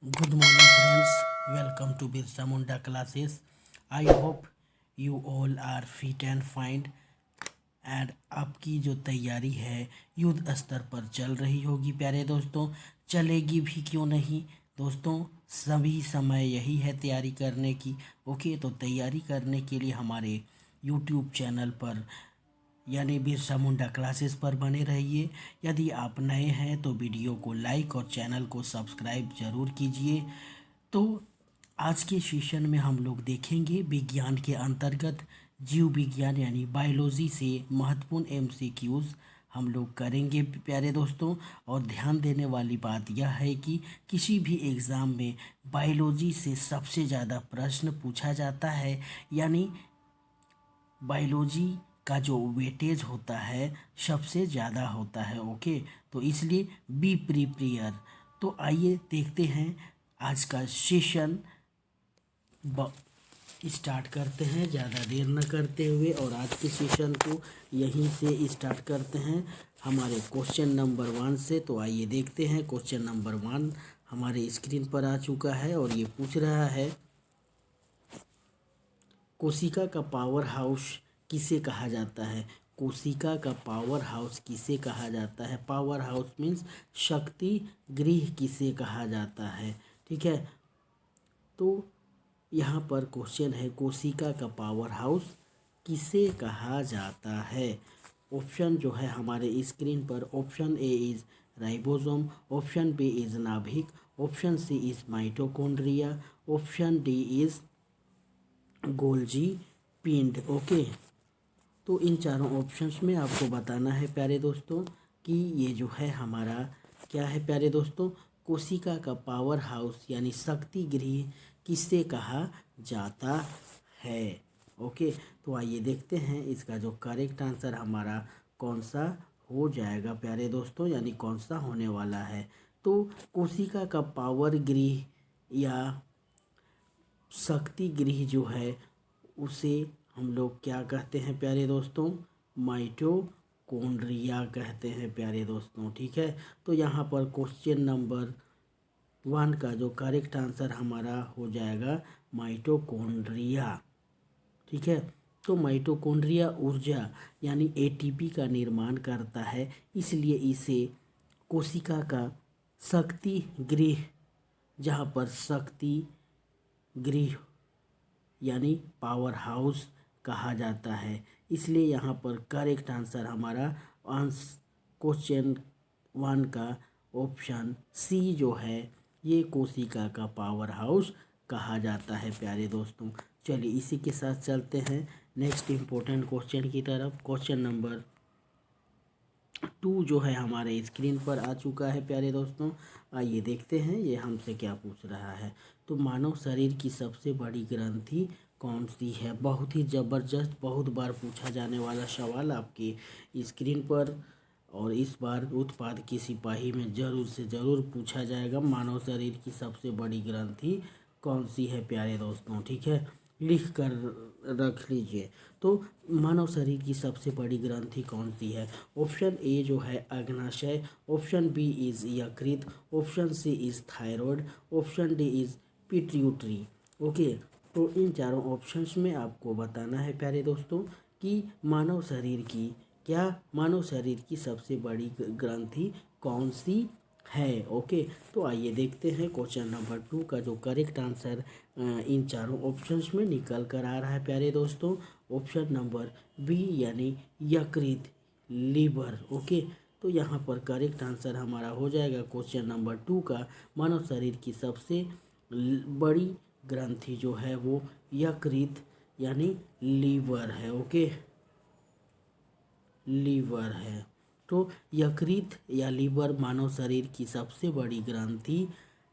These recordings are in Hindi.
Good morning, friends. Welcome to Birsa Munda classes. I hope you all are fit and fine. And आपकी जो तैयारी है युद्ध स्तर पर चल रही होगी प्यारे दोस्तों, चलेगी भी क्यों नहीं दोस्तों। सभी समय यही है तैयारी करने की। ओके, तो तैयारी करने के लिए हमारे यूट्यूब चैनल पर यानी बिरसा मुंडा क्लासेस पर बने रहिए। यदि आप नए हैं तो वीडियो को लाइक और चैनल को सब्सक्राइब ज़रूर कीजिए। तो आज के सेशन में हम लोग देखेंगे विज्ञान के अंतर्गत जीव विज्ञान यानी बायोलॉजी से महत्वपूर्ण एमसीक्यूज़ हम लोग करेंगे प्यारे दोस्तों। और ध्यान देने वाली बात यह है कि किसी भी एग्ज़ाम में बायोलॉजी से सबसे ज़्यादा प्रश्न पूछा जाता है, यानी बायोलॉजी का जो वेटेज होता है सबसे ज़्यादा होता है। ओके, तो इसलिए बी प्रिपेयर। तो आइए देखते हैं आज का सेशन स्टार्ट करते हैं, ज़्यादा देर न करते हुए, और आज के सेशन को यहीं से स्टार्ट करते हैं हमारे क्वेश्चन नंबर 1 से। तो आइए देखते हैं क्वेश्चन नंबर 1 हमारे स्क्रीन पर आ चुका है और ये पूछ रहा है कोशिका का पावर हाउस किसे कहा जाता है। कोशिका का पावर हाउस किसे कहा जाता है। पावर हाउस मीन्स शक्ति गृह किसे कहा जाता है। ठीक है, तो यहाँ पर क्वेश्चन है कोशिका का पावर हाउस किसे कहा जाता है। ऑप्शन जो है हमारे स्क्रीन पर, option A is ribosome, option B is नाभिक, option C is mitochondria, option D is Golgi पिंड। ओके, तो इन चारों ऑप्शंस में आपको बताना है प्यारे दोस्तों कि ये जो है हमारा क्या है प्यारे दोस्तों। कोशिका का पावर हाउस यानी शक्ति गृह किससे कहा जाता है। ओके, तो आइए देखते हैं इसका जो करेक्ट आंसर हमारा कौन सा हो जाएगा प्यारे दोस्तों, यानी कौन सा होने वाला है। तो कोशिका का पावर गृह या शक्ति गृह जो है उसे हम लोग क्या कहते हैं प्यारे दोस्तों, माइटोकॉन्ड्रिया कहते हैं प्यारे दोस्तों। ठीक है, तो यहाँ पर क्वेश्चन नंबर 1 का जो करेक्ट आंसर हमारा हो जाएगा माइटोकॉन्ड्रिया। ठीक है, तो माइटोकॉन्ड्रिया ऊर्जा यानी एटीपी का निर्माण करता है, इसलिए इसे कोशिका का शक्ति गृह, जहाँ पर शक्ति गृह यानी पावर हाउस कहा जाता है। इसलिए यहाँ पर करेक्ट आंसर हमारा क्वेश्चन 1 का ऑप्शन सी जो है ये कोशिका का पावर हाउस कहा जाता है प्यारे दोस्तों। चलिए इसी के साथ चलते हैं नेक्स्ट इम्पोर्टेंट क्वेश्चन की तरफ। क्वेश्चन नंबर 2 जो है हमारे स्क्रीन पर आ चुका है प्यारे दोस्तों। आइए देखते हैं ये हमसे क्या पूछ रहा है। तो मानव शरीर की सबसे बड़ी ग्रंथि कौन सी है। बहुत ही ज़बरदस्त, बहुत बार पूछा जाने वाला सवाल आपकी स्क्रीन पर, और इस बार उत्पाद की सिपाही में ज़रूर से ज़रूर पूछा जाएगा मानव शरीर की सबसे बड़ी ग्रंथि कौन सी है प्यारे दोस्तों। ठीक है, लिख कर रख लीजिए। तो मानव शरीर की सबसे बड़ी ग्रंथि कौन सी है। ऑप्शन ए जो है अग्नाशय, ऑप्शन बी इज़ यकृत, option C is thyroid, option D is pituitary. Okay, तो इन चारों ऑप्शंस में आपको बताना है प्यारे दोस्तों कि मानव शरीर की सबसे बड़ी ग्रंथि कौन सी है। ओके, तो आइए देखते हैं क्वेश्चन नंबर 2 का जो करेक्ट आंसर इन चारों ऑप्शंस में निकल कर आ रहा है प्यारे दोस्तों। ऑप्शन नंबर बी यानी यकृत, लीवर। ओके, तो यहाँ पर करेक्ट आंसर हमारा हो जाएगा क्वेश्चन नंबर 2 का मानव शरीर की सबसे बड़ी ग्रंथि जो है वो यकृत यानी लीवर है। ओके, लीवर है। तो यकृत या लीवर मानव शरीर की सबसे बड़ी ग्रंथि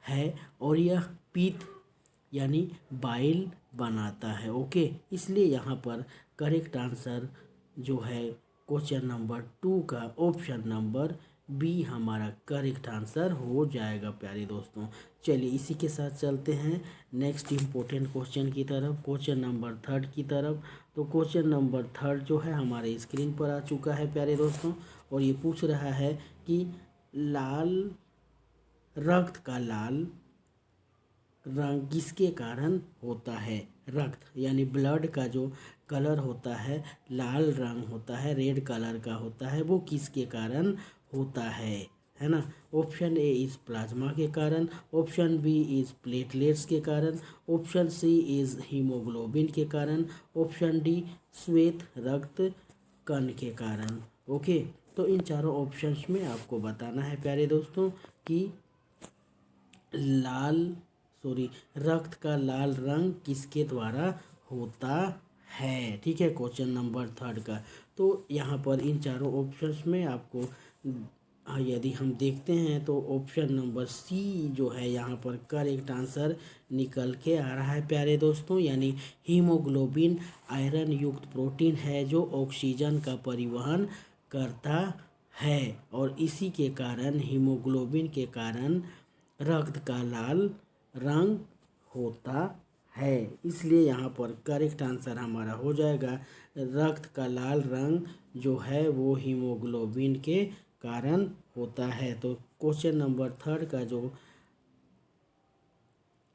है और यह पित्त यानी बाइल बनाता है। ओके, इसलिए यहाँ पर करेक्ट आंसर जो है क्वेश्चन नंबर 2 का ऑप्शन नंबर बी हमारा करेक्ट आंसर हो जाएगा प्यारे दोस्तों। चलिए इसी के साथ चलते हैं नेक्स्ट इम्पोर्टेंट क्वेश्चन की तरफ, क्वेश्चन नंबर 3 की तरफ। तो क्वेश्चन नंबर 3 जो है हमारे स्क्रीन पर आ चुका है प्यारे दोस्तों, और ये पूछ रहा है कि लाल रक्त का लाल रंग किसके कारण होता है? रक्त यानी ब्लड का जो कलर होता है, लाल रंग होता है, रेड कलर का होता है, वो किसके कारण होता है ना? ऑप्शन ए इज प्लाज्मा के कारण, ऑप्शन बी इज प्लेटलेट्स के कारण, ऑप्शन सी इज हीमोग्लोबिन के कारण, ऑप्शन डी श्वेत रक्त कण के कारण। ओके, तो इन चारों ऑप्शंस में आपको बताना है प्यारे दोस्तों कि रक्त का लाल रंग किसके द्वारा होता है। ठीक है, क्वेश्चन नंबर 3 का। तो यहाँ पर इन चारों ऑप्शंस में आपको यदि हम देखते हैं तो ऑप्शन नंबर सी जो है यहाँ पर करेक्ट आंसर निकल के आ रहा है प्यारे दोस्तों। यानी हीमोग्लोबिन आयरन युक्त प्रोटीन है जो ऑक्सीजन का परिवहन करता है, और इसी के कारण हीमोग्लोबिन के कारण रक्त का लाल रंग होता है। इसलिए यहाँ पर करेक्ट आंसर हमारा हो जाएगा रक्त का लाल रंग जो है वो हीमोग्लोबिन के कारण होता है। तो क्वेश्चन नंबर 3 का जो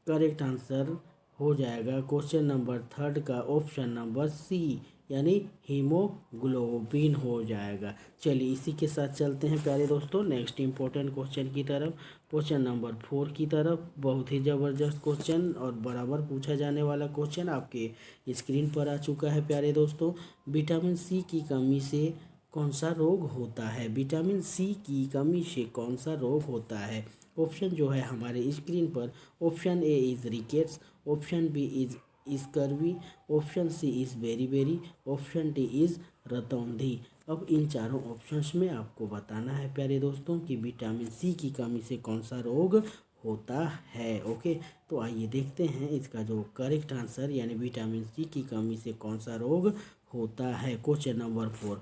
करेक्ट आंसर हो जाएगा क्वेश्चन नंबर 3 का ऑप्शन नंबर सी यानी हीमोग्लोबिन हो जाएगा। चलिए इसी के साथ चलते हैं प्यारे दोस्तों नेक्स्ट इंपॉर्टेंट क्वेश्चन की तरफ, क्वेश्चन नंबर 4 की तरफ। बहुत ही ज़बरदस्त क्वेश्चन और बराबर पूछा जाने वाला क्वेश्चन आपके स्क्रीन पर आ चुका है प्यारे दोस्तों। विटामिन सी की कमी से कौन सा रोग होता है? विटामिन सी की कमी से कौन सा रोग होता है? ऑप्शन जो है हमारे स्क्रीन पर, option A is rickets, option B is scurvy, option C is beri, option D is रतौंधी। अब इन चारों ऑप्शंस में आपको बताना है प्यारे दोस्तों कि विटामिन सी की कमी से कौन सा रोग होता है। ओके, तो आइए देखते हैं इसका जो करेक्ट आंसर यानी विटामिन सी की कमी से कौन सा रोग होता है। Question number 4।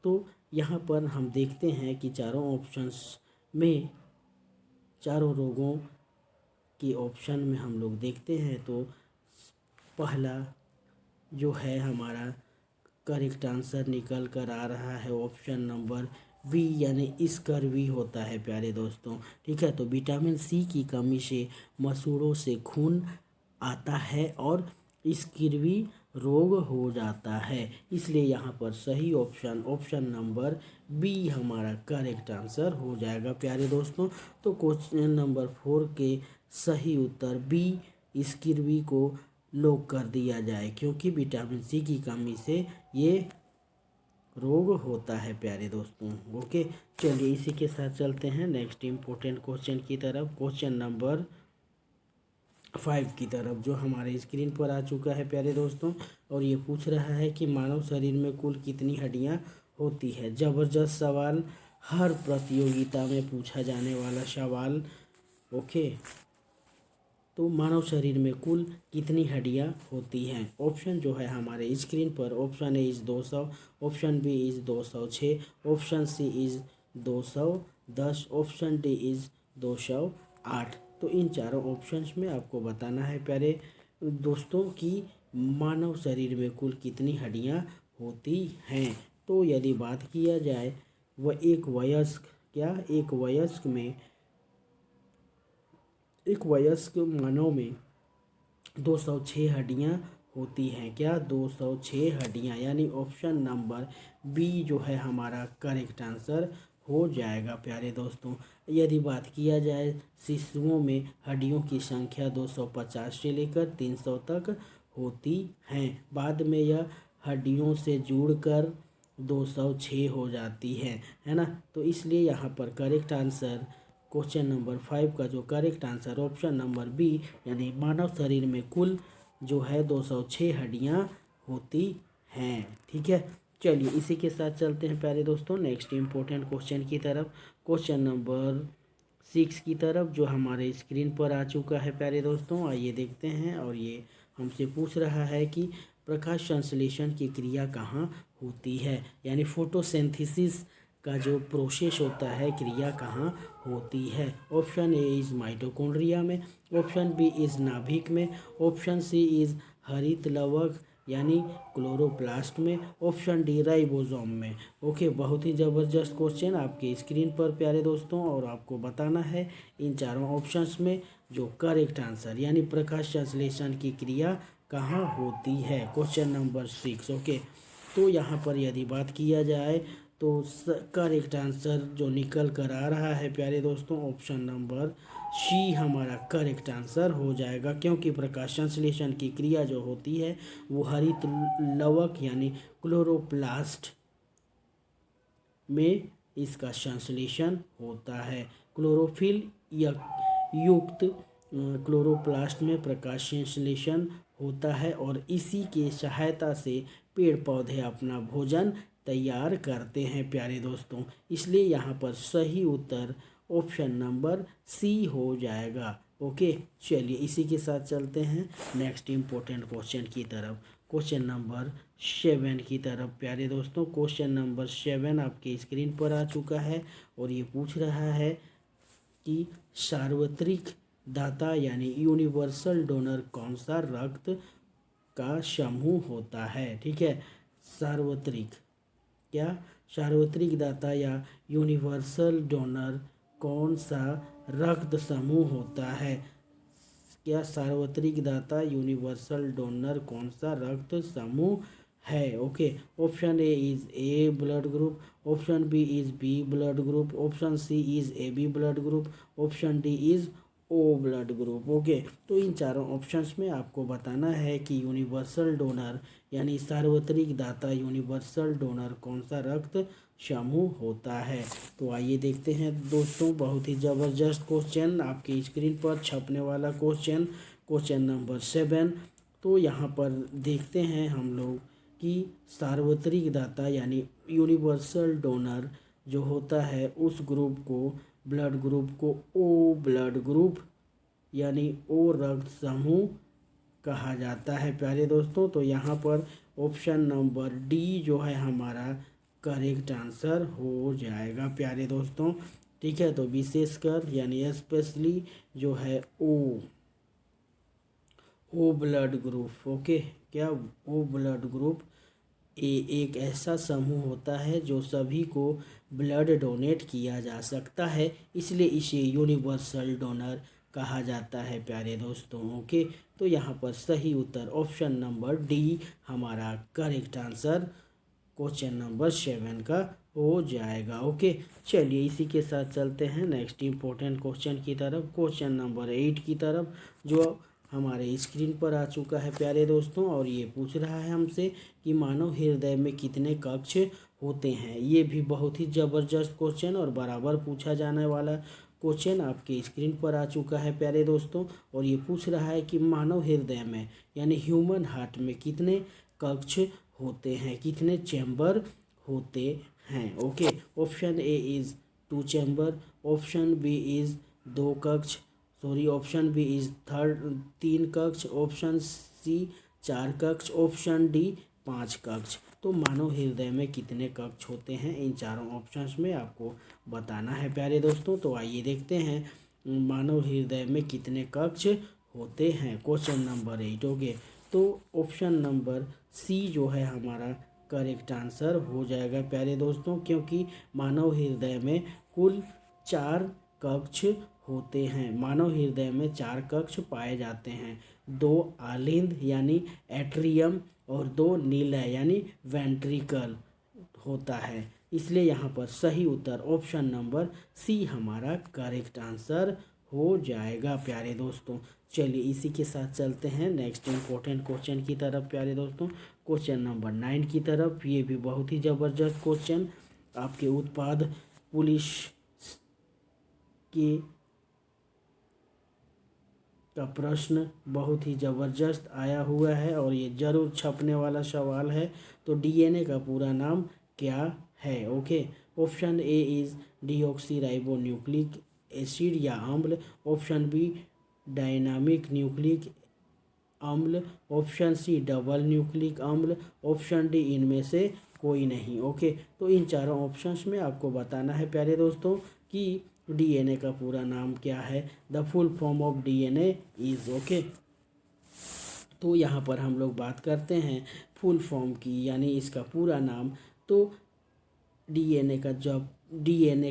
तो यहाँ पर हम देखते हैं कि चारों ऑप्शंस में, चारों रोगों के ऑप्शन में हम लोग देखते हैं तो पहला जो है हमारा करेक्ट आंसर निकल कर आ रहा है ऑप्शन नंबर बी यानी स्कर्वी होता है प्यारे दोस्तों। ठीक है, तो विटामिन सी की कमी से मसूड़ों से खून आता है और स्कर्वी रोग हो जाता है। इसलिए यहाँ पर सही ऑप्शन नंबर बी हमारा करेक्ट आंसर हो जाएगा प्यारे दोस्तों। तो क्वेश्चन नंबर 4 के सही उत्तर बी स्कर्वी को लॉक कर दिया जाए, क्योंकि विटामिन सी की कमी से ये रोग होता है प्यारे दोस्तों। ओके, चलिए इसी के साथ चलते हैं नेक्स्ट इम्पोर्टेंट क्वेश्चन की तरफ, क्वेश्चन नंबर 5 की तरफ, जो हमारे स्क्रीन पर आ चुका है प्यारे दोस्तों। और ये पूछ रहा है कि मानव शरीर में कुल कितनी हड्डियां होती है। ज़बरदस्त सवाल, हर प्रतियोगिता में पूछा जाने वाला सवाल। ओके, तो मानव शरीर में कुल कितनी हड्डियां होती हैं? ऑप्शन जो है हमारे स्क्रीन पर, option A is 200, option B is 206, option C is 210, option D is 208। तो इन चारों ऑप्शंस में आपको बताना है प्यारे दोस्तों कि मानव शरीर में कुल कितनी हड्डियां होती हैं। तो यदि बात किया जाए वह एक वयस्क मानव में 206 हड्डियां होती हैं। क्या? 206 हड्डियां, यानी ऑप्शन नंबर बी जो है हमारा करेक्ट आंसर हो जाएगा प्यारे दोस्तों। यदि बात किया जाए शिशुओं में हड्डियों की संख्या 250 से लेकर 300 तक होती हैं। बाद में यह हड्डियों से जुड़कर 206 हो जाती है ना। तो इसलिए यहाँ पर करेक्ट आंसर क्वेश्चन नंबर 5 का जो correct answer option number B यानी मानव शरीर में कुल जो है 206 हड्डियां होती हैं। ठीक है, चलिए इसी के साथ चलते हैं प्यारे दोस्तों नेक्स्ट इम्पोर्टेंट क्वेश्चन की तरफ, क्वेश्चन नंबर 6 की तरफ, जो हमारे स्क्रीन पर आ चुका है प्यारे दोस्तों। आइए देखते हैं, और ये हमसे पूछ रहा है कि प्रकाश संश्लेषण की क्रिया कहाँ होती है, यानी फोटोसिंथेसिस का जो प्रोसेस होता है, क्रिया कहाँ होती है। ऑप्शन ए इज़ माइटोकॉन्ड्रिया में, ऑप्शन बी इज़ नाभिक में, ऑप्शन सी इज़ हरित लवक यानी क्लोरोप्लास्ट में, ऑप्शन डी राइबोसोम में। ओके, बहुत ही ज़बरदस्त क्वेश्चन आपके स्क्रीन पर प्यारे दोस्तों, और आपको बताना है इन चारों ऑप्शंस में जो करेक्ट आंसर यानी प्रकाश संश्लेषण की क्रिया कहाँ होती है। Question number 6। ओके, तो यहाँ पर यदि बात किया जाए तो करेक्ट आंसर जो निकल कर आ रहा है प्यारे दोस्तों, ऑप्शन नंबर सी हमारा करेक्ट आंसर हो जाएगा, क्योंकि प्रकाश संश्लेषण की क्रिया जो होती है वो हरित लवक यानी क्लोरोप्लास्ट में इसका संश्लेषण होता है। क्लोरोफिल युक्त क्लोरोप्लास्ट में प्रकाश संश्लेषण होता है और इसी के सहायता से पेड़ पौधे अपना भोजन तैयार करते हैं प्यारे दोस्तों। इसलिए यहाँ पर सही उत्तर ऑप्शन नंबर सी हो जाएगा। ओके, चलिए इसी के साथ चलते हैं नेक्स्ट इम्पोर्टेंट क्वेश्चन की तरफ, क्वेश्चन नंबर 7 की तरफ प्यारे दोस्तों। क्वेश्चन नंबर 7 आपके स्क्रीन पर आ चुका है और ये पूछ रहा है कि सार्वत्रिक दाता यानी यूनिवर्सल डोनर कौन सा रक्त का समूह होता है। ठीक है, सार्वत्रिक दाता या यूनिवर्सल डोनर कौन सा रक्त समूह होता है। क्या सार्वत्रिक दाता यूनिवर्सल डोनर कौन सा रक्त समूह है। Okay, option A is A blood group, option B is B blood group, option C is A B blood group, option D is O blood group. Okay, तो इन चारों ऑप्शंस में आपको बताना है कि यूनिवर्सल डोनर यानी सार्वत्रिक दाता यूनिवर्सल डोनर कौन सा रक्त समूह होता है। तो आइए देखते हैं दोस्तों, बहुत ही ज़बरदस्त क्वेश्चन आपकी स्क्रीन पर छपने वाला क्वेश्चन, क्वेश्चन नंबर 7। तो यहाँ पर देखते हैं हम लोग कि सार्वत्रिक दाता यानी यूनिवर्सल डोनर जो होता है उस ग्रुप को, ब्लड ग्रुप को ओ ब्लड ग्रुप यानी ओ रक्त समूह कहा जाता है प्यारे दोस्तों। तो यहाँ पर ऑप्शन नंबर डी जो है हमारा करेक्ट आंसर हो जाएगा प्यारे दोस्तों। ठीक है, तो विशेषकर यानी स्पेशली जो है ओ ब्लड ग्रुप। ओके, क्या ओ ब्लड ग्रुप एक ऐसा समूह होता है जो सभी को ब्लड डोनेट किया जा सकता है, इसलिए इसे यूनिवर्सल डोनर कहा जाता है प्यारे दोस्तों। ओके, तो यहाँ पर सही उत्तर ऑप्शन नंबर डी हमारा करेक्ट आंसर क्वेश्चन नंबर 7 का हो जाएगा। ओके, चलिए इसी के साथ चलते हैं नेक्स्ट इम्पोर्टेंट क्वेश्चन की तरफ, क्वेश्चन नंबर 8 की तरफ, जो हमारे स्क्रीन पर आ चुका है प्यारे दोस्तों। और ये पूछ रहा है हमसे कि मानव हृदय में कितने कक्ष होते हैं। ये भी बहुत ही ज़बरदस्त क्वेश्चन और बराबर पूछा जाने वाला क्वेश्चन आपके स्क्रीन पर आ चुका है प्यारे दोस्तों। और ये पूछ रहा है कि मानव हृदय में यानी ह्यूमन हार्ट में कितने कक्ष होते हैं, कितने चैम्बर होते हैं। Okay, option A is 2 chamber, option B is 2 कक्ष, ऑप्शन बी इज 3 कक्ष, ऑप्शन सी 4 कक्ष, ऑप्शन डी 5 कक्ष। तो मानव हृदय में कितने कक्ष होते हैं, इन चारों ऑप्शंस में आपको बताना है प्यारे दोस्तों। तो आइए देखते हैं मानव हृदय में कितने कक्ष होते हैं। Question number 8। ओके, तो ऑप्शन नंबर सी जो है हमारा करेक्ट आंसर हो जाएगा प्यारे दोस्तों, क्योंकि मानव हृदय में कुल 4 कक्ष होते हैं। मानव हृदय में 4 कक्ष पाए जाते हैं, 2 आलिंद यानी एट्रियम और 2 नीलय यानी वेंट्रिकल होता है। इसलिए यहाँ पर सही उत्तर ऑप्शन नंबर सी हमारा करेक्ट आंसर हो जाएगा प्यारे दोस्तों। चलिए इसी के साथ चलते हैं नेक्स्ट इम्पोर्टेंट क्वेश्चन की तरफ प्यारे दोस्तों, क्वेश्चन नंबर 9 की तरफ। ये भी बहुत ही ज़बरदस्त क्वेश्चन आपके उत्पाद पुलिस के का प्रश्न बहुत ही ज़बरदस्त आया हुआ है और ये ज़रूर छपने वाला सवाल है। तो डीएनए का पूरा नाम क्या है। Okay, option A is deoxyribonucleic acid या अम्ल, ऑप्शन बी डायनामिक न्यूक्लिक अम्ल, ऑप्शन सी डबल न्यूक्लिक अम्ल, ऑप्शन डी इनमें से कोई नहीं। ओके, तो इन चारों ऑप्शंस में आपको बताना है प्यारे दोस्तों कि डीएनए का पूरा नाम क्या है। The full form of DNA is. Okay, तो यहाँ पर हम लोग बात करते हैं फुल फॉर्म की, यानी इसका पूरा नाम। तो डीएनए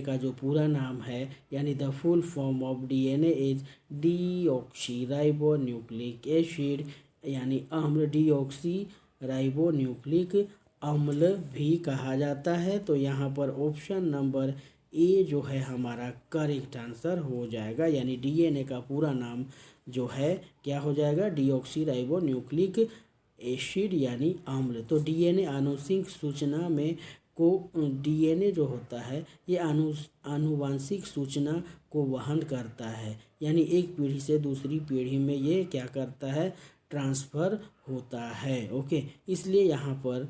का जो पूरा नाम है, यानी the full form of DNA is deoxy ribonucleic acid, यानी अम्ल, डीऑक्सी राइबोन्यूक्लिक अम्ल भी कहा जाता है। तो यहाँ पर ऑप्शन नंबर ए जो है हमारा करेक्ट आंसर हो जाएगा, यानी डीएनए का पूरा नाम जो है क्या हो जाएगा, डीऑक्सी राइबोन्यूक्लिक एसिड यानी अम्ल। तो डीएनए आनुवंशिक सूचना में को डीएनए जो होता है ये आनुवांशिक सूचना को वहन करता है, यानी एक पीढ़ी से दूसरी पीढ़ी में ये क्या करता है, ट्रांसफ़र होता है। ओके, इसलिए यहाँ पर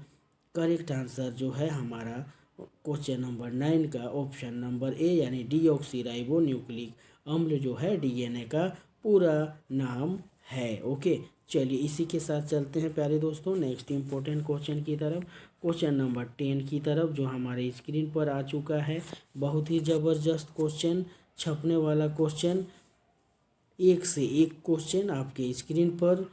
करेक्ट आंसर जो है हमारा क्वेश्चन नंबर 9 का ऑप्शन नंबर ए, यानी डीऑक्सी राइबोन्यूक्लिक अम्ल जो है डीएनए का पूरा नाम है। ओके, चलिए इसी के साथ चलते हैं प्यारे दोस्तों नेक्स्ट इम्पोर्टेंट क्वेश्चन की तरफ, क्वेश्चन नंबर 10 की तरफ, जो हमारे स्क्रीन पर आ चुका है। बहुत ही ज़बरदस्त क्वेश्चन, छपने वाला क्वेश्चन, एक से एक क्वेश्चन आपके स्क्रीन पर।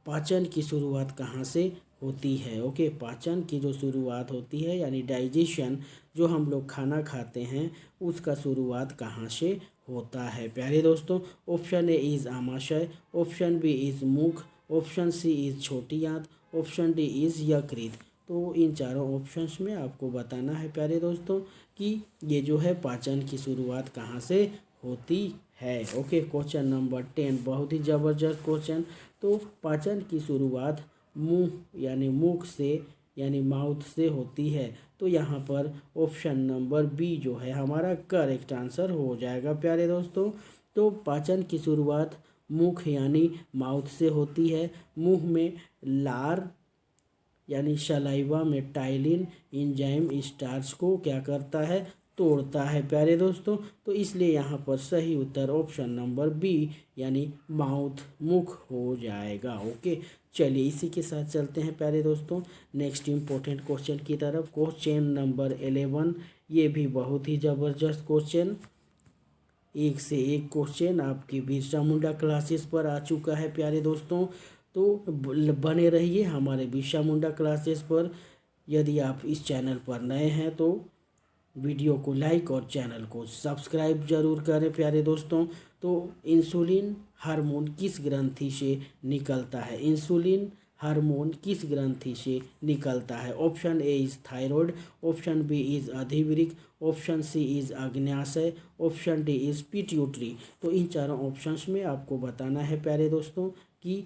पाचन की शुरुआत कहाँ से होती है? ओके, पाचन की जो शुरुआत होती है यानी डाइजेशन, जो हम लोग खाना खाते हैं उसका शुरुआत कहाँ से होता है प्यारे दोस्तों? ऑप्शन ए इज़ आमाशय, ऑप्शन बी इज़ मुख, ऑप्शन सी इज़ छोटी आंत, ऑप्शन डी इज़ यकृत। तो इन चारों ऑप्शंस में आपको बताना है प्यारे दोस्तों कि ये जो है पाचन की शुरुआत कहाँ से होती है। ओके, क्वेश्चन नंबर 10 बहुत ही ज़बरदस्त क्वेश्चन। तो पाचन की शुरुआत मुंह यानी मुख से यानी माउथ से होती है। तो यहाँ पर ऑप्शन नंबर बी जो है हमारा करेक्ट आंसर हो जाएगा प्यारे दोस्तों। तो पाचन की शुरुआत मुख यानी माउथ से होती है। मुंह में लार यानी सलाइवा में टाइलिन एंजाइम स्टार्च को क्या करता है, तोड़ता है प्यारे दोस्तों। तो इसलिए यहाँ पर सही उत्तर ऑप्शन नंबर बी यानी माउथ, मुख हो जाएगा। ओके, चलिए इसी के साथ चलते हैं प्यारे दोस्तों नेक्स्ट इम्पोर्टेंट क्वेश्चन की तरफ, क्वेश्चन नंबर 11। ये भी बहुत ही ज़बरदस्त क्वेश्चन, एक से एक क्वेश्चन आपके बिरसा मुंडा क्लासेस पर आ चुका है प्यारे दोस्तों। तो बने रहिए हमारे बिरसा मुंडा क्लासेस पर। यदि आप इस चैनल पर नए हैं तो वीडियो को लाइक और चैनल को सब्सक्राइब जरूर करें प्यारे दोस्तों। तो इंसुलिन हार्मोन किस ग्रंथि से निकलता है? इंसुलिन हार्मोन किस ग्रंथि से निकलता है? Option A is thyroid, option B is अधिवृक्क, ऑप्शन सी इज़ अग्न्याशय, ऑप्शन डी इज़ पिट्यूटरी। तो इन चारों ऑप्शंस में आपको बताना है प्यारे दोस्तों कि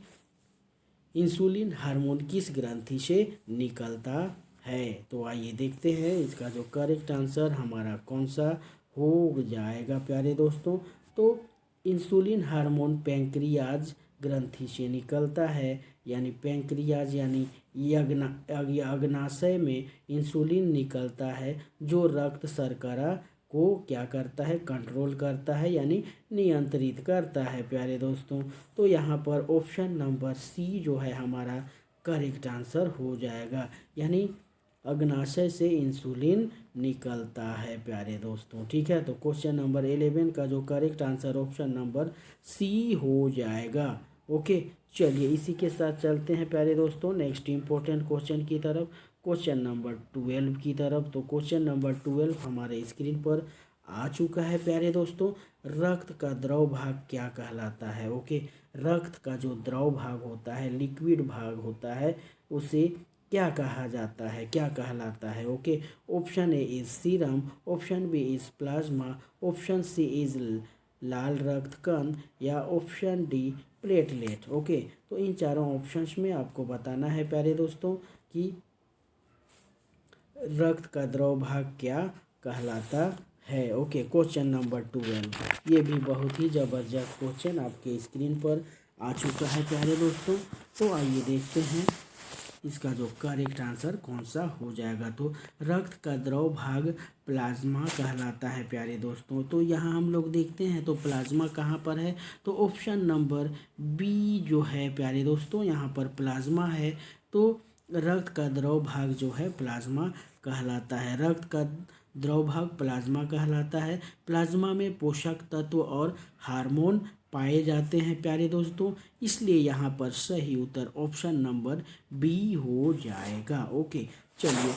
इंसुलिन हार्मोन किस ग्रंथि से निकलता है। तो आइए देखते हैं इसका जो करेक्ट आंसर हमारा कौन सा हो जाएगा प्यारे दोस्तों। तो इंसुलिन हार्मोन पैंक्रियाज ग्रंथि से निकलता है, यानी पैंक्रियाज यानी अग्नाशय में इंसुलिन निकलता है जो रक्त शर्करा को क्या करता है, कंट्रोल करता है यानी नियंत्रित करता है प्यारे दोस्तों। तो यहाँ पर ऑप्शन नंबर सी जो है हमारा करेक्ट आंसर हो जाएगा, यानी अग्नाशय से इंसुलिन निकलता है प्यारे दोस्तों। ठीक है, तो क्वेश्चन नंबर 11 का जो correct answer option number C हो जाएगा। ओके, चलिए इसी के साथ चलते हैं प्यारे दोस्तों नेक्स्ट इम्पोर्टेंट क्वेश्चन की तरफ, क्वेश्चन नंबर 12 की तरफ। तो क्वेश्चन नंबर 12 हमारे स्क्रीन पर आ चुका है प्यारे दोस्तों। रक्त का द्रव भाग क्या कहलाता है? ओके, रक्त का जो द्रव भाग होता है, लिक्विड भाग होता है, उसे क्या कहा जाता है, क्या कहलाता है? Okay, option A is serum, option B is plasma, option C is लाल रक्त कण या ऑप्शन डी प्लेटलेट। ओके, तो इन चारों ऑप्शंस में आपको बताना है प्यारे दोस्तों कि रक्त का द्रव भाग क्या कहलाता है। ओके, क्वेश्चन नंबर 12 ये भी बहुत ही ज़बरदस्त क्वेश्चन आपके स्क्रीन पर आ चुका है प्यारे दोस्तों। तो आइए देखते हैं इसका जो करेक्ट आंसर कौन सा हो जाएगा। तो रक्त का द्रव भाग प्लाज्मा कहलाता है प्यारे दोस्तों। तो यहाँ हम लोग देखते हैं तो प्लाज्मा कहाँ पर है, तो ऑप्शन नंबर बी जो है प्यारे दोस्तों यहाँ पर प्लाज्मा है। तो रक्त का द्रव भाग जो है प्लाज्मा कहलाता है। रक्त का द्रव भाग प्लाज्मा कहलाता है। प्लाज्मा में पोषक तत्व और हार्मोन पाए जाते हैं प्यारे दोस्तों, इसलिए यहाँ पर सही उत्तर ऑप्शन नंबर बी हो जाएगा। ओके, चलिए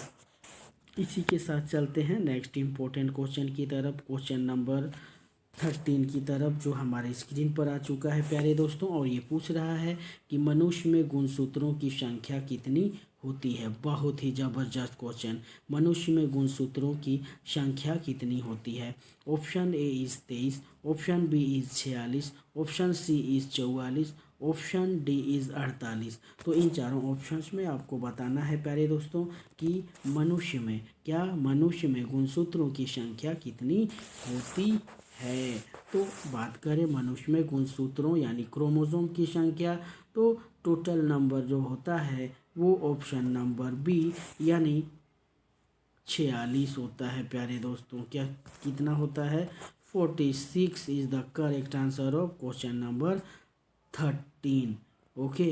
इसी के साथ चलते हैं नेक्स्ट इम्पोर्टेंट क्वेश्चन की तरफ, क्वेश्चन नंबर 13 की तरफ, जो हमारे स्क्रीन पर आ चुका है प्यारे दोस्तों। और ये पूछ रहा है कि मनुष्य में गुणसूत्रों की संख्या कितनी होती है। बहुत ही ज़बरदस्त क्वेश्चन। मनुष्य में गुणसूत्रों की संख्या कितनी होती है। Option A is 23, option B is 46, option C is 44, option D is 48। तो इन चारों ऑप्शंस में आपको बताना है प्यारे दोस्तों कि मनुष्य में गुणसूत्रों की संख्या कितनी होती है। तो बात करें मनुष्य में गुणसूत्रों यानी क्रोमोसोम की संख्या, तो टोटल नंबर जो होता है वो ऑप्शन नंबर बी यानी 46 होता है प्यारे दोस्तों। क्या कितना होता है? 46 is the correct answer of question number 13। Okay,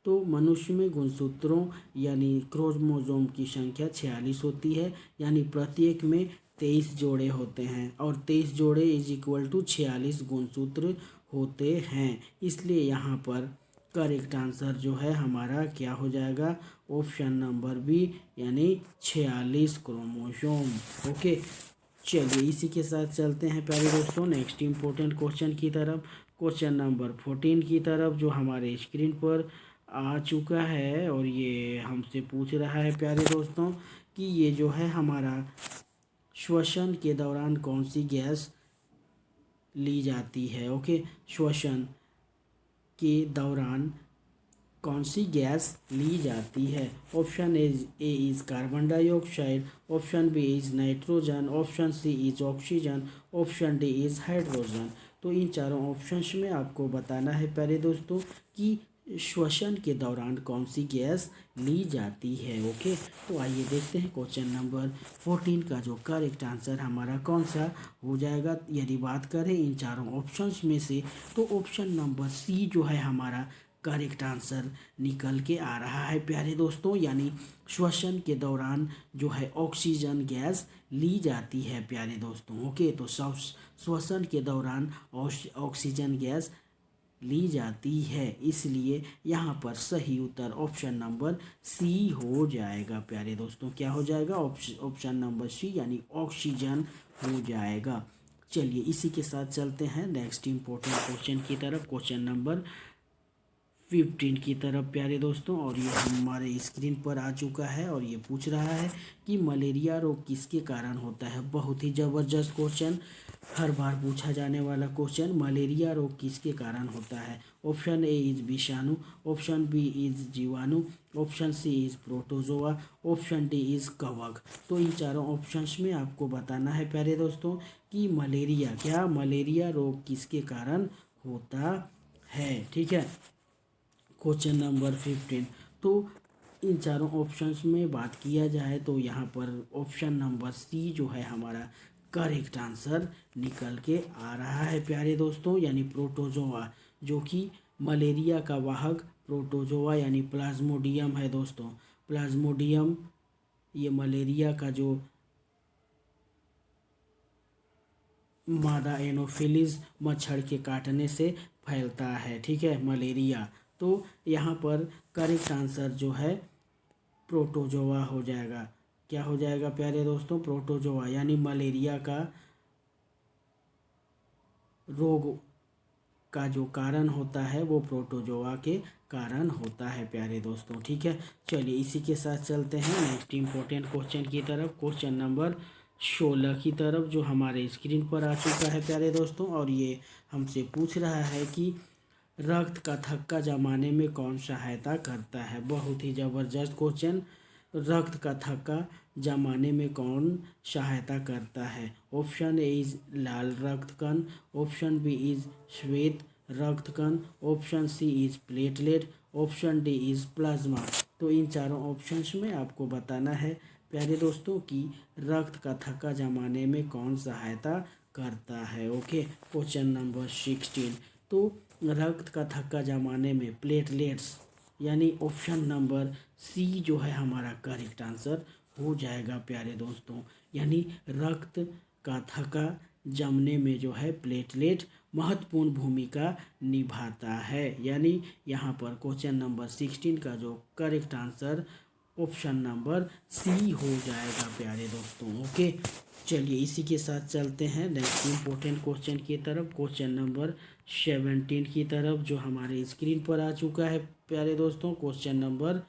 तो मनुष्य में गुणसूत्रों यानी क्रोमोसोम की संख्या 46 होती है, यानी प्रत्येक में 23 जोड़े होते हैं और 23 जोड़े इज इक्वल टू 46 गुणसूत्र होते हैं। इसलिए यहाँ पर करेक्ट आंसर जो है हमारा क्या हो जाएगा? ऑप्शन नंबर बी यानी 46 क्रोमोसोम। ओके, चलिए इसी के साथ चलते हैं प्यारे दोस्तों नेक्स्ट इम्पोर्टेंट क्वेश्चन की तरफ, क्वेश्चन नंबर 14 की तरफ, जो हमारे स्क्रीन पर आ चुका है। और ये हमसे पूछ रहा है प्यारे दोस्तों कि ये जो है हमारा श्वसन के दौरान कौन सी गैस ली जाती है। ओके, श्वसन के दौरान कौन सी गैस ली जाती है। Option A is carbon dioxide, option B is nitrogen, option C is oxygen, option D is hydrogen. तो इन चारों ऑप्शंस में आपको बताना है प्यारे दोस्तों कि श्वसन के दौरान कौन सी गैस ली जाती है। ओके, तो आइए देखते हैं क्वेश्चन नंबर 14 का जो करेक्ट आंसर हमारा कौन सा हो जाएगा। यदि बात करें इन चारों ऑप्शंस में से, तो ऑप्शन नंबर सी जो है हमारा करेक्ट आंसर निकल के आ रहा है प्यारे दोस्तों, यानी श्वसन के दौरान जो है ऑक्सीजन गैस ली जाती है प्यारे दोस्तों। ओके, तो श्वसन के दौरान ऑक्सीजन गैस ली जाती है, इसलिए यहाँ पर सही उत्तर ऑप्शन नंबर सी हो जाएगा प्यारे दोस्तों। क्या हो जाएगा? ऑप्शन नंबर सी यानी ऑक्सीजन हो जाएगा। चलिए इसी के साथ चलते हैं नेक्स्ट इम्पोर्टेंट क्वेश्चन की तरफ, क्वेश्चन नंबर 15 की तरफ प्यारे दोस्तों। और ये हमारे स्क्रीन पर आ चुका है और ये पूछ रहा है कि मलेरिया रोग किसके कारण होता है। बहुत ही ज़बरदस्त क्वेश्चन, हर बार पूछा जाने वाला क्वेश्चन। मलेरिया रोग किसके कारण होता है। ऑप्शन ए इज़ विषाणु, ऑप्शन बी इज़ जीवाणु, option C is protozoa, option D is कवक। तो इन चारों ऑप्शंस में आपको बताना है प्यारे दोस्तों कि मलेरिया रोग किसके कारण होता है। ठीक है, क्वेश्चन नंबर 15। तो इन चारों ऑप्शंस में बात किया जाए तो यहाँ पर ऑप्शन नंबर सी जो है हमारा करेक्ट आंसर निकल के आ रहा है प्यारे दोस्तों, यानी प्रोटोजोआ, जो कि मलेरिया का वाहक प्रोटोजोआ यानी प्लाज्मोडियम है दोस्तों। प्लाज्मोडियम ये मलेरिया का जो मादा एनोफिलीज मच्छर के काटने से फैलता है। ठीक है, मलेरिया। तो यहाँ पर करेक्ट आंसर जो है प्रोटोजोआ हो जाएगा। क्या हो जाएगा प्यारे दोस्तों? प्रोटोजोआ, यानी मलेरिया का रोग का जो कारण होता है वो प्रोटोजोआ के कारण होता है प्यारे दोस्तों। ठीक है, चलिए इसी के साथ चलते हैं नेक्स्ट इम्पोर्टेंट क्वेश्चन की तरफ, क्वेश्चन नंबर 16 की तरफ, जो हमारे स्क्रीन पर आ चुका है प्यारे दोस्तों। और ये हमसे पूछ रहा है कि रक्त का थक्का जमाने में कौन सहायता करता है। बहुत ही ज़बरदस्त क्वेश्चन। रक्त का थक्का जमाने में कौन सहायता करता है। ऑप्शन ए इज़ लाल रक्त कण, ऑप्शन बी इज़ श्वेत रक्त कण, option C is platelet, option D is plasma. तो इन चारों ऑप्शंस में आपको बताना है प्यारे दोस्तों कि रक्त का थक्का जमाने में कौन सहायता करता है। Okay, question number 16। तो रक्त का थक्का जमाने में प्लेटलेट्स यानी ऑप्शन नंबर सी जो है हमारा करेक्ट आंसर हो जाएगा प्यारे दोस्तों। यानी रक्त का थक्का जमने में जो है प्लेटलेट महत्वपूर्ण भूमिका निभाता है। यानी यहाँ पर क्वेश्चन नंबर 16 का जो correct answer option number C हो जाएगा प्यारे दोस्तों। ओके, चलिए इसी के साथ चलते हैं नेक्स्ट इम्पोर्टेंट क्वेश्चन की तरफ, क्वेश्चन नंबर 17 की तरफ, जो हमारे स्क्रीन पर आ चुका है प्यारे दोस्तों। Question number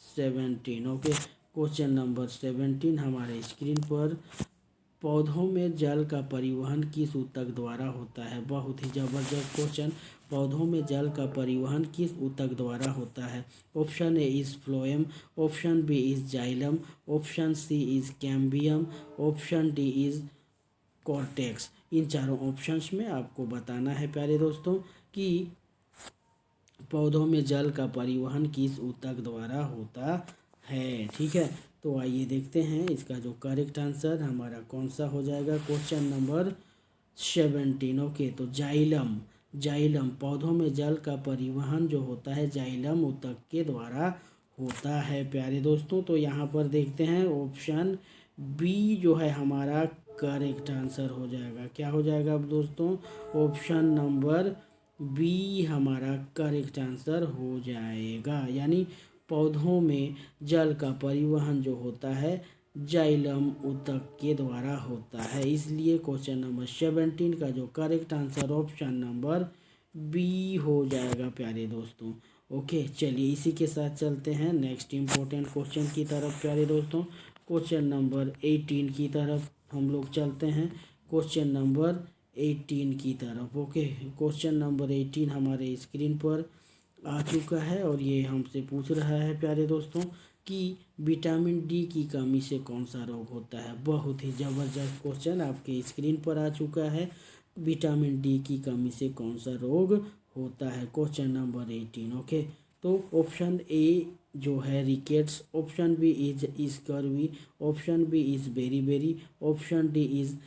17। Okay, question number 17 हमारे स्क्रीन पर, पौधों में जल का परिवहन किस ऊतक द्वारा होता है। बहुत ही जबरदस्त क्वेश्चन। पौधों में जल का परिवहन किस ऊतक द्वारा होता है। Option A is phloem, option B is xylem, option C is cambium, option D is cortex. इन चारों ऑप्शंस में आपको बताना है प्यारे दोस्तों कि पौधों में जल का परिवहन किस ऊतक द्वारा होता है। ठीक है, तो आइए देखते हैं इसका जो करेक्ट आंसर हमारा कौन सा हो जाएगा। Question number 17। ओके, तो जाइलम, जाइलम पौधों में जल का परिवहन जो होता है जाइलम ऊतक के द्वारा होता है प्यारे दोस्तों। तो यहाँ पर देखते हैं ऑप्शन बी जो है हमारा करेक्ट आंसर हो जाएगा। क्या हो जाएगा अब दोस्तों, ऑप्शन नंबर बी हमारा करेक्ट आंसर हो जाएगा। यानी पौधों में जल का परिवहन जो होता है जाइलम ऊतक के द्वारा होता है। इसलिए क्वेश्चन नंबर 17 का जो correct answer option number B हो जाएगा प्यारे दोस्तों। ओके, चलिए इसी के साथ चलते हैं नेक्स्ट इम्पोर्टेंट क्वेश्चन की तरफ प्यारे दोस्तों। क्वेश्चन नंबर 18 की तरफ हम लोग चलते हैं, क्वेश्चन नंबर 18 की तरफ। ओके, क्वेश्चन नंबर 18 हमारे स्क्रीन पर आ चुका है और ये हमसे पूछ रहा है प्यारे दोस्तों कि विटामिन डी की कमी से कौन सा रोग होता है। बहुत ही ज़बरदस्त क्वेश्चन आपके स्क्रीन पर आ चुका है। विटामिन डी की कमी से कौन सा रोग होता है, क्वेश्चन नंबर 18। ओके, तो ऑप्शन ए जो है rickets, option B is scurvy, option B is बेरी, ऑप्शन डी इज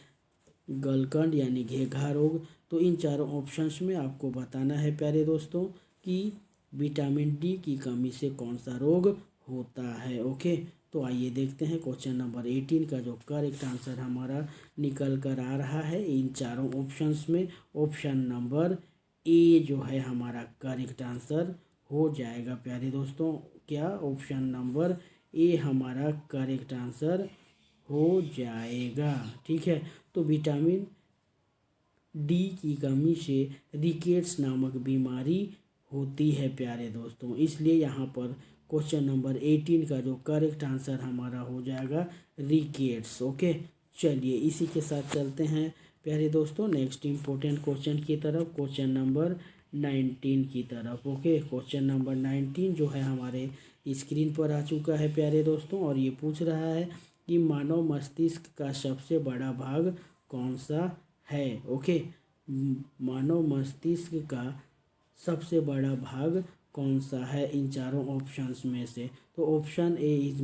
गलकंड यानी घेघा रोग। तो इन चारों ऑप्शंस में आपको बताना है प्यारे दोस्तों कि विटामिन डी की कमी से कौन सा रोग होता है। ओके, तो आइए देखते हैं क्वेश्चन नंबर 18 का जो करेक्ट आंसर हमारा निकल कर आ रहा है इन चारों ऑप्शंस में। ऑप्शन नंबर ए जो है हमारा करेक्ट आंसर हो जाएगा प्यारे दोस्तों। क्या, ऑप्शन नंबर ए हमारा करेक्ट आंसर हो जाएगा। ठीक है, तो विटामिन डी की कमी से रिकेट्स नामक बीमारी होती है प्यारे दोस्तों। इसलिए यहाँ पर क्वेश्चन नंबर 18 का जो करेक्ट आंसर हमारा हो जाएगा रिकेट्स। ओके, चलिए इसी के साथ चलते हैं प्यारे दोस्तों नेक्स्ट इम्पोर्टेंट क्वेश्चन की तरफ, क्वेश्चन नंबर 19 की तरफ। ओके, क्वेश्चन नंबर 19 जो है हमारे स्क्रीन पर आ चुका है प्यारे दोस्तों और ये पूछ रहा है कि मानव मस्तिष्क का सबसे बड़ा भाग कौन सा है। ओके, मानव मस्तिष्क का सबसे बड़ा भाग कौन सा है इन चारों ऑप्शंस में से। तो ऑप्शन ए इज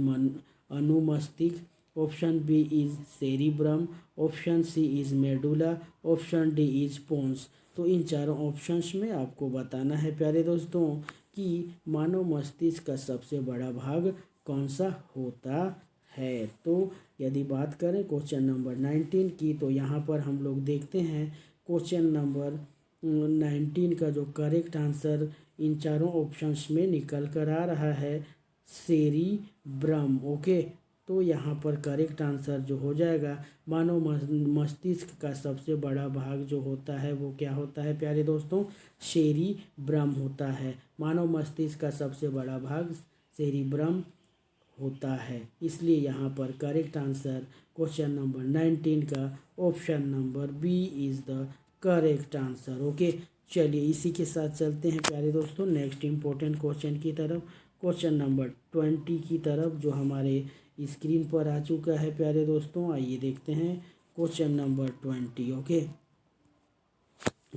अनुमस्तिष्क, option B is cerebrum, option C is medulla, option D is pons. तो इन चारों ऑप्शंस में आपको बताना है प्यारे दोस्तों कि मानव मस्तिष्क का सबसे बड़ा भाग कौन सा होता है। तो यदि बात करें क्वेश्चन नंबर 19 की, तो यहाँ पर हम लोग देखते हैं क्वेश्चन नंबर 19 का जो करेक्ट आंसर इन चारों ऑप्शंस में निकल कर आ रहा है सेरिब्रम। ओके, तो यहाँ पर करेक्ट आंसर जो हो जाएगा मानव मस्तिष्क का सबसे बड़ा भाग जो होता है वो क्या होता है प्यारे दोस्तों, सेरिब्रम होता है। मानव मस्तिष्क का सबसे बड़ा भाग सेरिब्रम होता है। इसलिए यहाँ पर करेक्ट आंसर क्वेश्चन नंबर 19 का option number B is the correct answer. Okay, चलिए इसी के साथ चलते हैं प्यारे दोस्तों नेक्स्ट इम्पोर्टेंट क्वेश्चन की तरफ, क्वेश्चन नंबर 20 की तरफ, जो हमारे स्क्रीन पर आ चुका है प्यारे दोस्तों। आइए देखते हैं question number 20। Okay,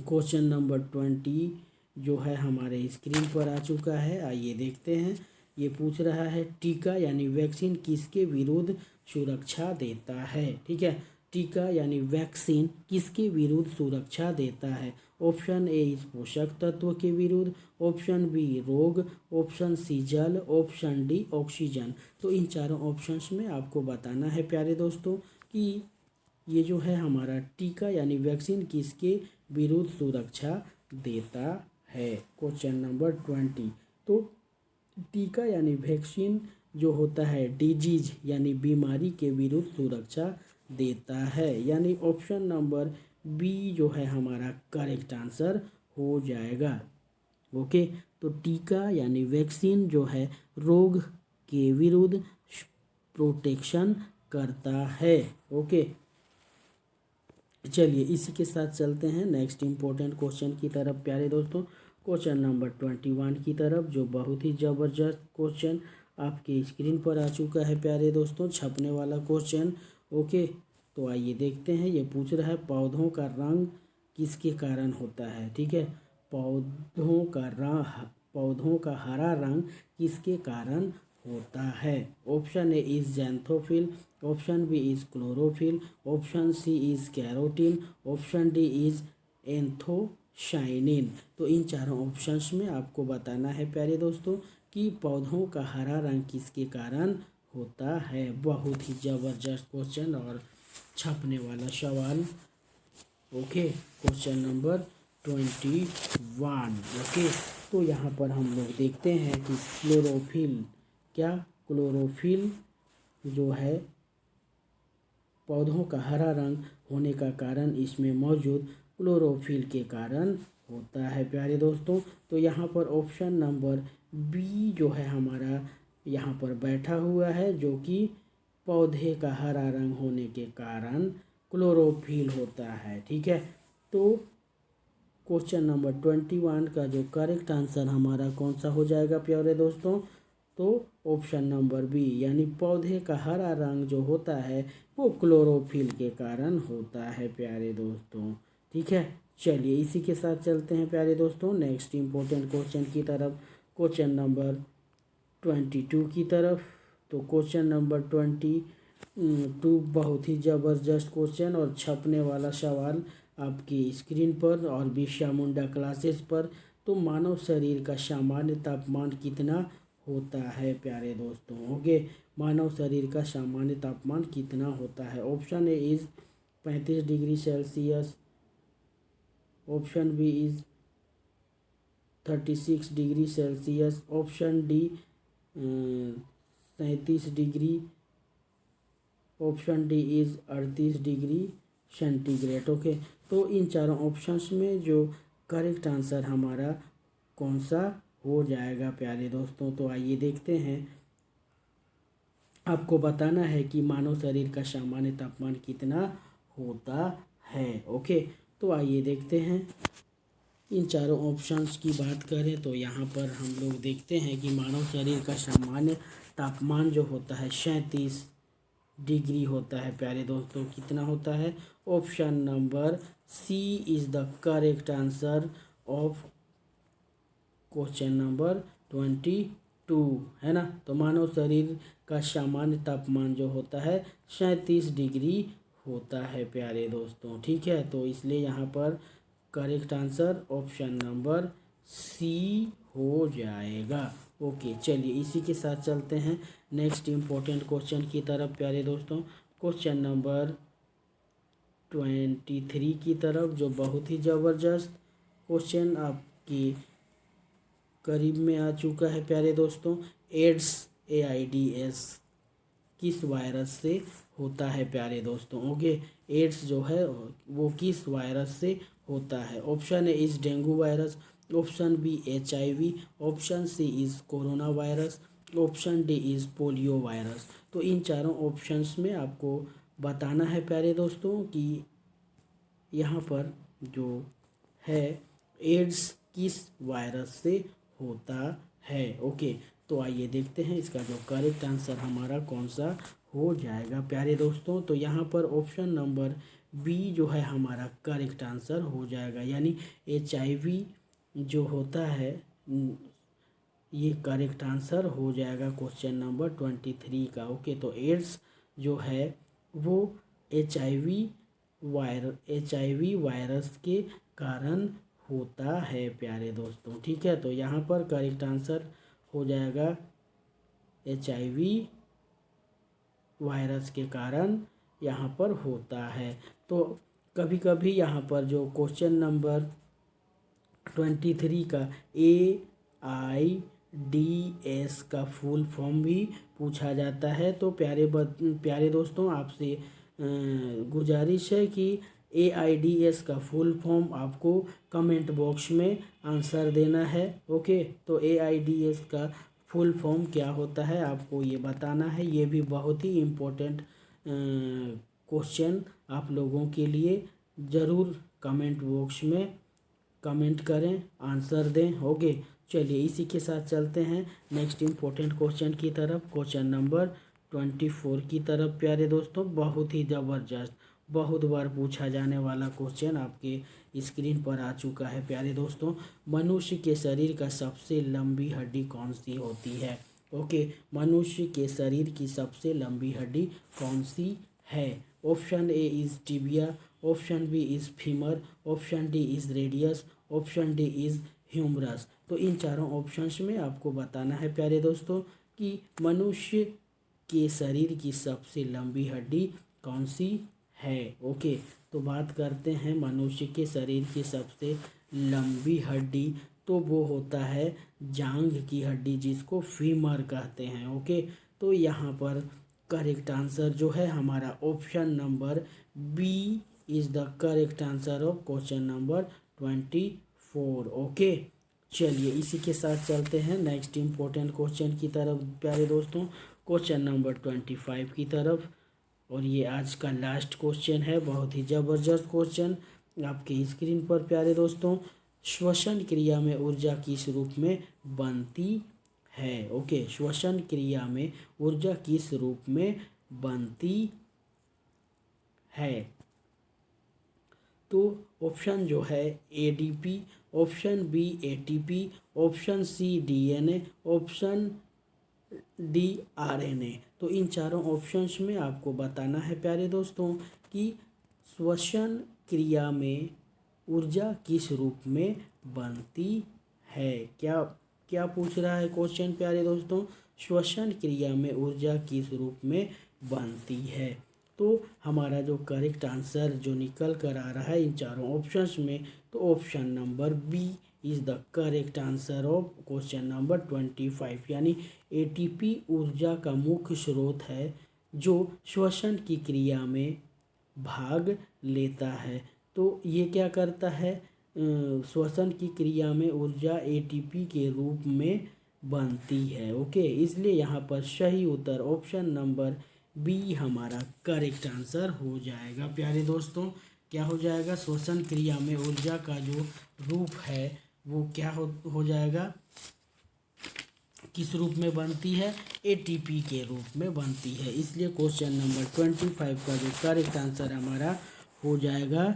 question number 20 जो है हमारे स्क्रीन पर आ चुका है। आइए देखते हैं, ये पूछ रहा है टीका यानी वैक्सीन किसके विरुद्ध सुरक्षा देता है। ठीक है, टीका यानी वैक्सीन किसके विरुद्ध सुरक्षा देता है? ऑप्शन ए इस पोषक तत्व के विरुद्ध, ऑप्शन बी रोग, ऑप्शन सी जल, ऑप्शन डी ऑक्सीजन। तो इन चारों ऑप्शंस में आपको बताना है प्यारे दोस्तों कि ये जो है हमारा टीका यानी वैक्सीन किसके विरुद्ध सुरक्षा देता है। Question number 20। तो टीका यानी वैक्सीन जो होता है डिजीज यानी बीमारी के विरुद्ध सुरक्षा देता है, यानी ऑप्शन नंबर बी जो है हमारा करेक्ट आंसर हो जाएगा। ओके, तो टीका यानी वैक्सीन जो है रोग के विरुद्ध प्रोटेक्शन करता है। ओके, चलिए इसी के साथ चलते हैं नेक्स्ट इम्पोर्टेंट क्वेश्चन की तरफ प्यारे दोस्तों। क्वेश्चन नंबर 21 की तरफ, जो बहुत ही ज़बरदस्त क्वेश्चन आपके स्क्रीन पर आ चुका है प्यारे दोस्तों, छपने वाला क्वेश्चन। ओके, तो आइए देखते हैं। ये पूछ रहा है पौधों का रंग किसके कारण होता है। ठीक है, पौधों का हरा रंग किसके कारण होता है। Option A is xanthophyll, option B is chlorophyll, option C is carotene, option D is anthocyanin. तो इन चारों ऑप्शंस में आपको बताना है प्यारे दोस्तों कि पौधों का हरा रंग किसके कारण होता है। बहुत ही ज़बरदस्त क्वेश्चन और छपने वाला सवाल। Okay, question number 21। ओके, तो यहाँ पर हम लोग देखते हैं कि क्लोरोफिल जो है पौधों का हरा रंग होने का कारण इसमें मौजूद क्लोरोफिल के कारण होता है प्यारे दोस्तों। तो यहाँ पर ऑप्शन नंबर बी जो है हमारा यहाँ पर बैठा हुआ है, जो कि पौधे का हरा रंग होने के कारण क्लोरोफिल होता है। ठीक है, तो क्वेश्चन नंबर 21 का जो करेक्ट आंसर हमारा कौन सा हो जाएगा प्यारे दोस्तों, तो ऑप्शन नंबर बी यानी पौधे का हरा रंग जो होता है वो क्लोरोफिल के कारण होता है प्यारे दोस्तों। ठीक है, चलिए इसी के साथ चलते हैं प्यारे दोस्तों नेक्स्ट इम्पोर्टेंट क्वेश्चन की तरफ, क्वेश्चन नंबर 22 की तरफ। तो क्वेश्चन नंबर 22 बहुत ही ज़बरदस्त क्वेश्चन और छपने वाला सवाल आपकी स्क्रीन पर और बिरसा मुंडा क्लासेस पर। तो मानव शरीर का सामान्य तापमान कितना होता है प्यारे दोस्तों। ओके, मानव शरीर का सामान्य तापमान कितना होता है। Option A is 35 degree Celsius, option B is 36 degree Celsius, option D 37 degree, option D is 38 degree centigrade. Okay, तो इन चारों ऑप्शंस में जो करेक्ट आंसर हमारा कौन सा हो जाएगा प्यारे दोस्तों। तो आइए देखते हैं, आपको बताना है कि मानव शरीर का सामान्य तापमान कितना होता है। ओके, तो आइए देखते हैं। इन चारों ऑप्शंस की बात करें तो यहाँ पर हम लोग देखते हैं कि मानव शरीर का सामान्य तापमान जो होता है 37 डिग्री होता है प्यारे दोस्तों। कितना होता है? Option number C is the correct answer of question number 22, है ना। तो मानव शरीर का सामान्य तापमान जो होता है 37 डिग्री होता है प्यारे दोस्तों। ठीक है, तो इसलिए यहाँ पर correct answer option number C हो जाएगा। ओके, चलिए इसी के साथ चलते हैं नेक्स्ट इम्पोर्टेंट क्वेश्चन की तरफ प्यारे दोस्तों। क्वेश्चन नंबर 23 की तरफ, जो बहुत ही ज़बरदस्त क्वेश्चन आपकी करीब में आ चुका है प्यारे दोस्तों। एड्स AIDS किस वायरस से होता है प्यारे दोस्तों। ओके, एड्स जो है वो किस वायरस से होता है। Option A is dengue virus, option B HIV, option C is corona virus, option D is polio virus. तो इन चारों ऑप्शंस में आपको बताना है प्यारे दोस्तों कि यहाँ पर जो है एड्स किस वायरस से होता है। ओके, तो आइए देखते हैं इसका जो करेक्ट आंसर हमारा कौन सा हो जाएगा प्यारे दोस्तों। तो यहाँ पर ऑप्शन नंबर बी जो है हमारा करेक्ट आंसर हो जाएगा, यानी HIV जो होता है ये करेक्ट आंसर हो जाएगा क्वेश्चन नंबर 23 का। ओके, तो एड्स जो है वो HIV वायरस के कारण होता है प्यारे दोस्तों। ठीक है, तो यहाँ पर करेक्ट आंसर हो जाएगा HIV वायरस के कारण यहाँ पर होता है। तो कभी कभी यहाँ पर जो क्वेश्चन नंबर 23 का AIDS का फुल फॉर्म भी पूछा जाता है। तो प्यारे दोस्तों, आपसे गुजारिश है कि AIDS का फुल फॉर्म आपको कमेंट बॉक्स में आंसर देना है। ओके, तो AIDS का फुल फॉर्म क्या होता है आपको ये बताना है। ये भी बहुत ही इम्पोर्टेंट क्वेश्चन आप लोगों के लिए, ज़रूर कमेंट बॉक्स में कमेंट करें, आंसर दें। ओके, चलिए इसी के साथ चलते हैं नेक्स्ट इम्पोर्टेंट क्वेश्चन की तरफ, क्वेश्चन नंबर 24 की तरफ प्यारे दोस्तों। बहुत ही ज़बरदस्त, बहुत बार पूछा जाने वाला क्वेश्चन आपके स्क्रीन पर आ चुका है प्यारे दोस्तों। मनुष्य के शरीर का सबसे लंबी हड्डी कौन सी होती है? ओके, मनुष्य के शरीर की सबसे लंबी हड्डी कौन सी है? Option A is tibia, option B is femur, option D is radius, option D is humerus. तो इन चारों ऑप्शंस में आपको बताना है प्यारे दोस्तों कि मनुष्य के शरीर की सबसे लंबी हड्डी कौन सी है। ओके, तो बात करते हैं मनुष्य के शरीर की सबसे लंबी हड्डी, तो वो होता है जांघ की हड्डी, जिसको फीमर कहते हैं। ओके, तो यहाँ पर करेक्ट आंसर जो है हमारा option number B is the correct answer of question number 24। Okay, चलिए इसी के साथ चलते हैं नेक्स्ट इम्पोर्टेंट क्वेश्चन की तरफ प्यारे दोस्तों, क्वेश्चन नंबर 25 की तरफ। और ये आज का लास्ट क्वेश्चन है, बहुत ही ज़बरदस्त क्वेश्चन आपके स्क्रीन पर प्यारे दोस्तों। श्वसन क्रिया में ऊर्जा किस रूप में बनती है? ओके, श्वसन क्रिया में ऊर्जा किस रूप में बनती है? तो ऑप्शन जो है ADP, option B ATP, option C DNA, option D RNA। तो इन चारों ऑप्शंस में आपको बताना है प्यारे दोस्तों कि श्वसन क्रिया में ऊर्जा किस रूप में बनती है। क्या पूछ रहा है क्वेश्चन प्यारे दोस्तों? श्वसन क्रिया में ऊर्जा किस रूप में बनती है। तो हमारा जो करेक्ट आंसर जो निकल कर आ रहा है इन चारों ऑप्शंस में, तो option number B is the correct answer of question number 25, यानी ATP ऊर्जा का मुख्य स्रोत है जो श्वसन की क्रिया में भाग लेता है। तो ये क्या करता है? श्वसन की क्रिया में ऊर्जा ATP के रूप में बनती है। ओके, इसलिए यहाँ पर सही उत्तर ऑप्शन नंबर बी हमारा करेक्ट आंसर हो जाएगा प्यारे दोस्तों। क्या हो जाएगा? श्वसन क्रिया में ऊर्जा का जो रूप है वो क्या हो जाएगा, किस रूप में बनती है? ATP के रूप में बनती है। इसलिए क्वेश्चन नंबर 25 का जो करेक्ट आंसर हमारा हो जाएगा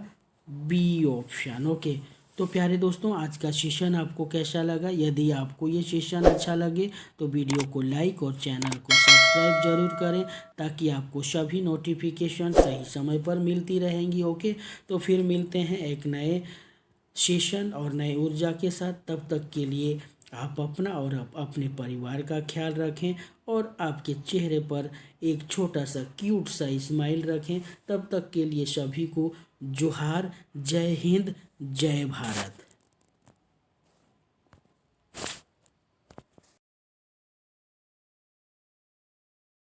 बी ऑप्शन। ओके, तो प्यारे दोस्तों आज का सेशन आपको कैसा लगा? यदि आपको ये सेशन अच्छा लगे तो वीडियो को लाइक और चैनल को सब्सक्राइब जरूर करें, ताकि आपको सभी नोटिफिकेशन सही समय पर मिलती रहेंगी। ओके, तो फिर मिलते हैं एक नए सेशन और नए ऊर्जा के साथ। तब तक के लिए आप अपना और अपने परिवार का ख्याल रखें और आपके चेहरे पर एक छोटा सा क्यूट सा स्माइल रखें। तब तक के लिए सभी को जोहार, जय हिंद, जय भारत।